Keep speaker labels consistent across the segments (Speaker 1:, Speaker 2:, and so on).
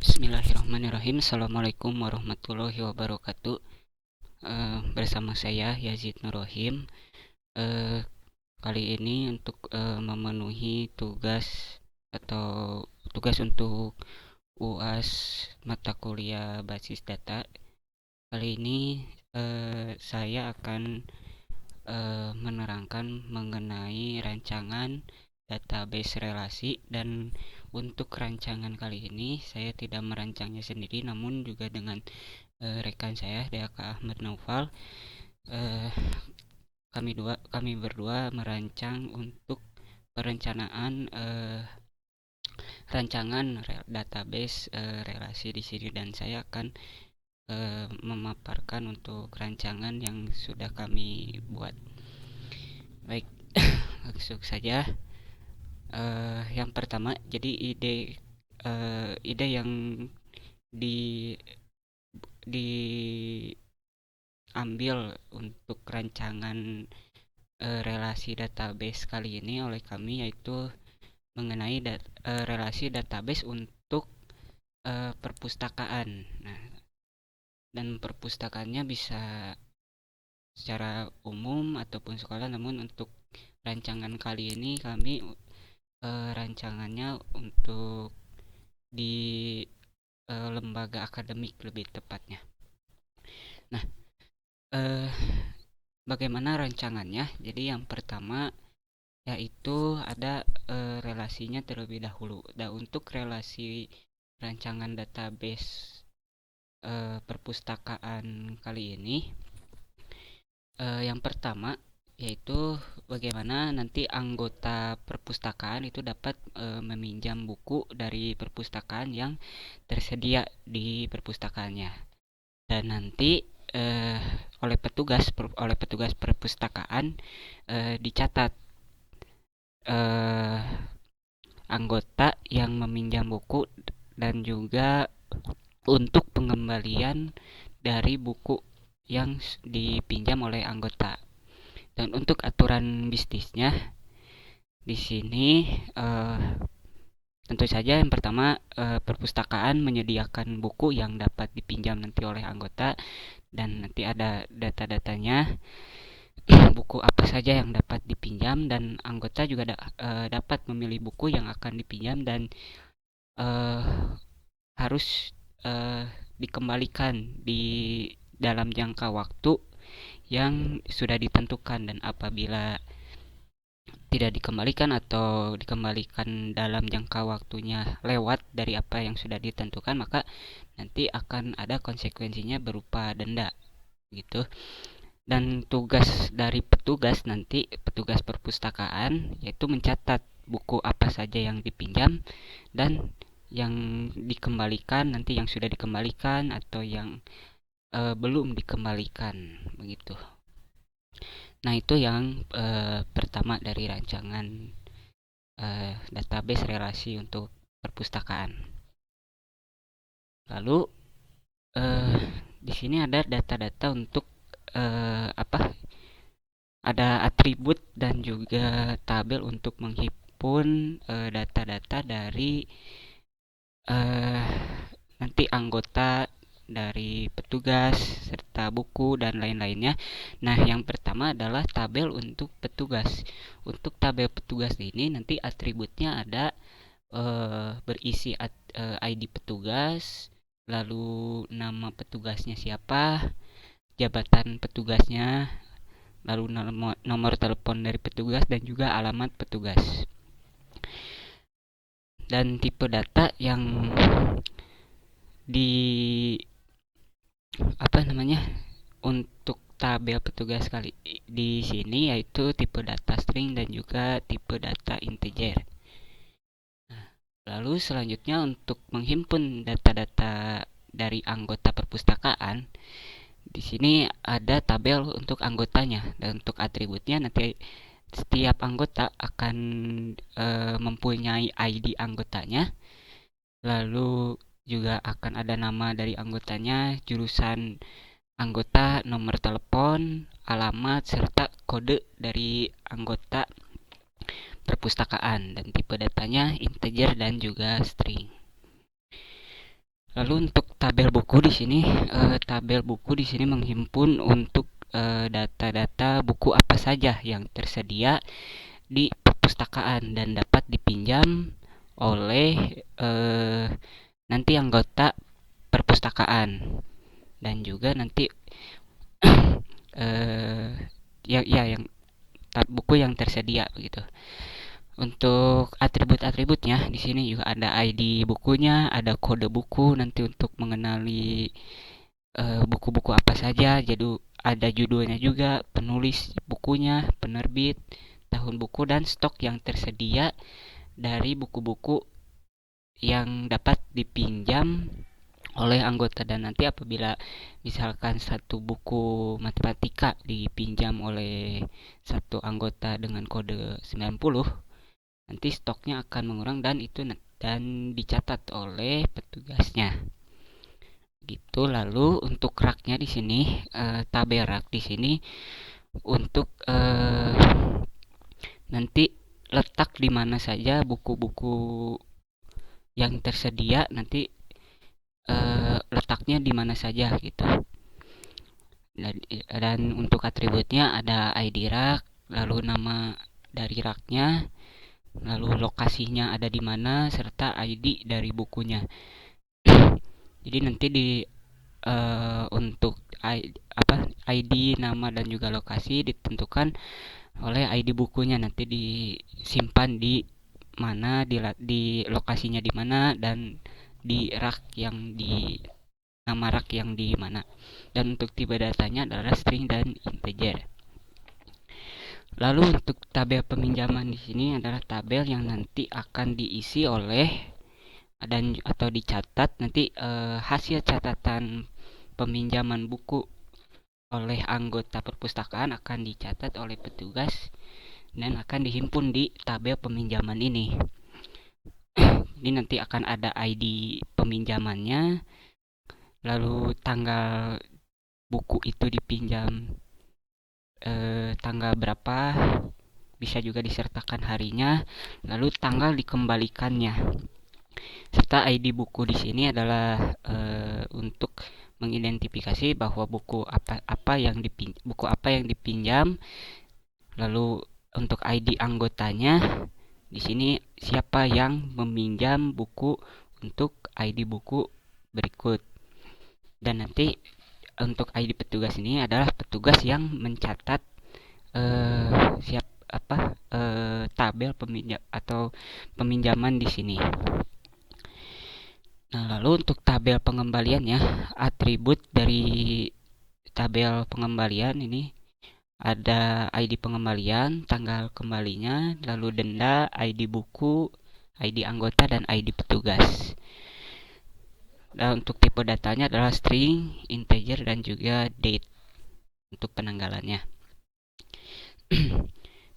Speaker 1: Bismillahirrahmanirrahim. Assalamualaikum warahmatullahi wabarakatuh. Bersama saya Yazid Nurrohim. Eh, Kali ini untuk memenuhi atau tugas untuk UAS mata kuliah basis data. Kali ini saya akan menerangkan mengenai rancangan database relasi, dan untuk rancangan kali ini saya tidak merancangnya sendiri namun juga dengan rekan saya DAK Ahmad Naufal. eh, kami berdua merancang untuk perencanaan rancangan database relasi di sini, dan saya akan memaparkan untuk rancangan yang sudah kami buat. Baik, langsung saja. Yang pertama, jadi ide yang di diambil untuk rancangan relasi database kali ini oleh kami, yaitu mengenai relasi database untuk perpustakaan. Nah, dan perpustakaannya bisa secara umum ataupun sekolah, namun untuk rancangan kali ini kami rancangannya untuk di lembaga akademik lebih tepatnya. Nah, eh, bagaimana rancangannya? Jadi yang pertama yaitu ada relasinya terlebih dahulu. Dan untuk relasi rancangan database perpustakaan kali ini, yang pertama yaitu bagaimana nanti anggota perpustakaan itu dapat meminjam buku dari perpustakaan yang tersedia di perpustakaannya, dan nanti eh, oleh petugas perpustakaan dicatat eh, anggota yang meminjam buku, dan juga untuk pengembalian dari buku yang dipinjam oleh anggota. Dan untuk aturan bisnisnya di sini tentu saja yang pertama, perpustakaan menyediakan buku yang dapat dipinjam nanti oleh anggota, dan nanti ada data-datanya buku apa saja yang dapat dipinjam, dan anggota juga dapat memilih buku yang akan dipinjam dan eh, harus dikembalikan di dalam jangka waktu yang sudah ditentukan. Dan apabila tidak dikembalikan atau dikembalikan dalam jangka waktunya lewat dari apa yang sudah ditentukan, maka nanti akan ada konsekuensinya berupa denda gitu. Dan tugas dari petugas perpustakaan yaitu mencatat buku apa saja yang dipinjam dan yang dikembalikan, nanti yang sudah dikembalikan atau yang belum dikembalikan begitu. Nah, itu yang pertama dari rancangan database relasi untuk perpustakaan. Lalu eh, di sini ada data-data untuk apa? Ada atribut dan juga tabel untuk menghimpun data-data dari eh, nanti anggota dari petugas serta buku dan lain-lainnya. Nah, yang pertama adalah tabel untuk petugas. Untuk tabel petugas ini nanti atributnya ada berisi ID petugas, lalu nama petugasnya siapa, jabatan petugasnya, lalu nomor telepon dari petugas, dan juga alamat petugas. Dan tipe data yang di apa namanya untuk tabel petugas kali di sini yaitu tipe data string dan juga tipe data integer. Nah, lalu selanjutnya untuk menghimpun data-data dari anggota perpustakaan, di sini ada tabel untuk anggotanya, dan untuk atributnya nanti setiap anggota akan mempunyai ID anggotanya, lalu juga akan ada nama dari anggotanya, jurusan anggota, nomor telepon, alamat, serta kode dari anggota perpustakaan, dan tipe datanya integer dan juga string. Lalu untuk tabel buku di sini, tabel buku di sini menghimpun untuk data-data buku apa saja yang tersedia di perpustakaan dan dapat dipinjam oleh nanti anggota perpustakaan, dan juga nanti eh yang buku yang tersedia begitu. Untuk atribut-atributnya di sini juga ada ID bukunya, ada kode buku nanti untuk mengenali buku-buku apa saja. Jadi ada judulnya juga, penulis bukunya, penerbit, tahun buku, dan stok yang tersedia dari buku-buku yang dapat dipinjam oleh anggota. Dan nanti apabila misalkan satu buku matematika dipinjam oleh satu anggota dengan kode 90, nanti stoknya akan mengurang dan itu dan dicatat oleh petugasnya gitu. Lalu untuk raknya di sini, tabel rak di sini untuk nanti letak di mana saja buku-buku yang tersedia, nanti letaknya di mana saja gitu. Dan untuk atributnya ada ID rak, lalu nama dari raknya, lalu lokasinya ada di mana, serta ID dari bukunya. Jadi nanti di untuk ID, nama, dan juga lokasi ditentukan oleh ID bukunya. Nanti disimpan di mana, di lokasinya di mana, dan di rak yang di nama rak yang di mana. Dan untuk tipe datanya adalah string dan integer. Lalu untuk tabel peminjaman di sini adalah tabel yang nanti akan diisi oleh dan atau dicatat nanti hasil catatan peminjaman buku oleh anggota perpustakaan akan dicatat oleh petugas dan akan dihimpun di tabel peminjaman ini. Ini nanti akan ada ID peminjamannya, lalu tanggal buku itu dipinjam tanggal berapa, bisa juga disertakan harinya, lalu tanggal dikembalikannya. Serta ID buku di sini adalah untuk mengidentifikasi bahwa buku apa yang dipinjam. Lalu untuk ID anggotanya di sini siapa yang meminjam buku untuk ID buku berikut. Dan nanti untuk ID petugas ini adalah petugas yang mencatat tabel peminjam atau peminjaman di sini. Nah, lalu untuk tabel pengembaliannya, atribut dari tabel pengembalian ini ada ID pengembalian, tanggal kembalinya, lalu denda, ID buku, ID anggota, dan ID petugas. Dan untuk tipe datanya adalah string, integer, dan juga date untuk penanggalannya.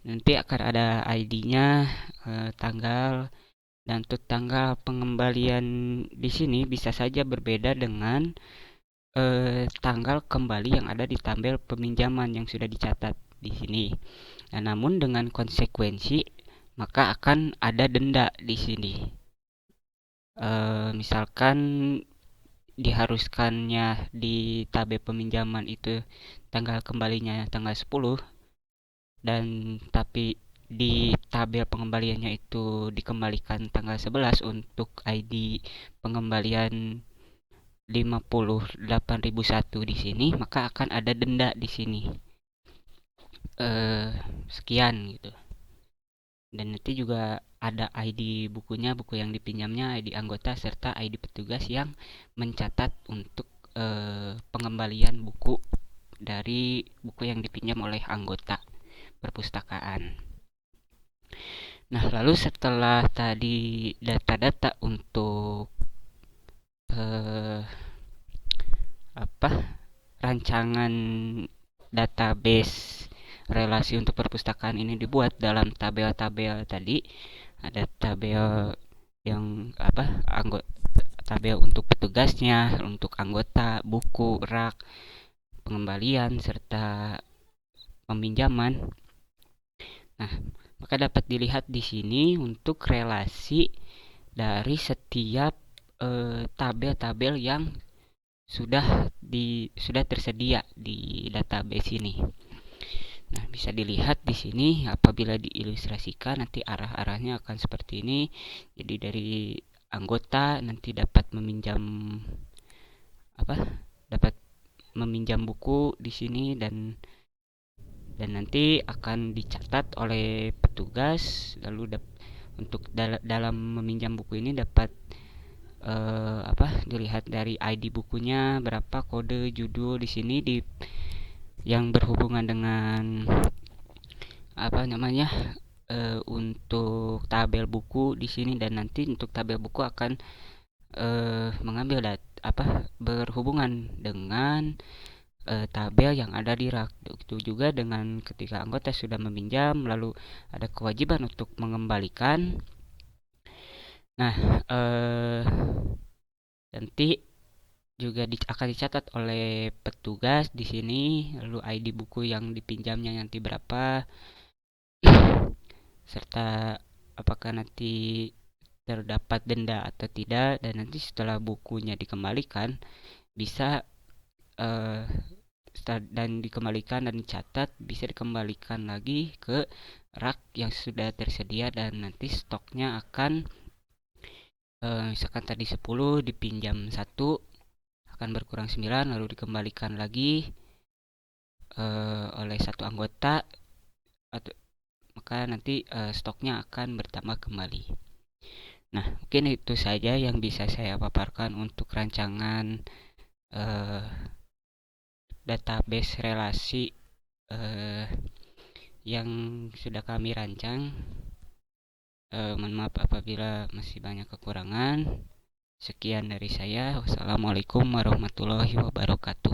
Speaker 1: Nanti akan ada ID-nya, tanggal, dan untuk tanggal pengembalian di sini bisa saja berbeda dengan tanggal kembali yang ada di tabel peminjaman yang sudah dicatat di sini. Nah, namun dengan konsekuensi maka akan ada denda di sini. Misalkan diharuskannya di tabel peminjaman itu tanggal kembalinya tanggal 10, dan tapi di tabel pengembaliannya itu dikembalikan tanggal 11 untuk ID pengembalian 58.001 di sini, maka akan ada denda di sini sekian gitu. Dan nanti juga ada ID bukunya, buku yang dipinjamnya, ID anggota, serta ID petugas yang mencatat untuk pengembalian buku dari buku yang dipinjam oleh anggota perpustakaan. Nah, lalu setelah tadi data-data untuk rancangan database relasi untuk perpustakaan ini dibuat dalam tabel-tabel tadi, ada tabel yang tabel untuk petugasnya, untuk anggota, buku, rak, pengembalian, serta peminjaman. Nah, maka dapat dilihat di sini untuk relasi dari setiap tabel-tabel yang sudah tersedia di database ini. Nah, bisa dilihat di sini apabila diilustrasikan nanti arah-arahnya akan seperti ini. Jadi dari anggota nanti dapat meminjam apa? Dapat meminjam buku di sini dan nanti akan dicatat oleh petugas. Lalu untuk dalam meminjam buku ini dapat dilihat dari ID bukunya berapa, kode, judul di sini yang berhubungan dengan untuk tabel buku di sini. Dan nanti untuk tabel buku akan mengambil berhubungan dengan tabel yang ada di rak. Itu juga dengan ketika anggota sudah meminjam lalu ada kewajiban untuk mengembalikan. Nah, nanti juga akan dicatat oleh petugas di sini, lalu ID buku yang dipinjamnya nanti berapa, serta apakah nanti terdapat denda atau tidak. Dan nanti setelah bukunya dikembalikan bisa dan dikembalikan dan dicatat, bisa dikembalikan lagi ke rak yang sudah tersedia. Dan nanti stoknya akan misalkan tadi 10 dipinjam 1 akan berkurang 9, lalu dikembalikan lagi oleh satu anggota, maka nanti stoknya akan bertambah kembali. Nah, mungkin itu saja yang bisa saya paparkan untuk rancangan database relasi yang sudah kami rancang. Mohon maaf apabila masih banyak kekurangan. Sekian dari saya. Wassalamualaikum warahmatullahi wabarakatuh.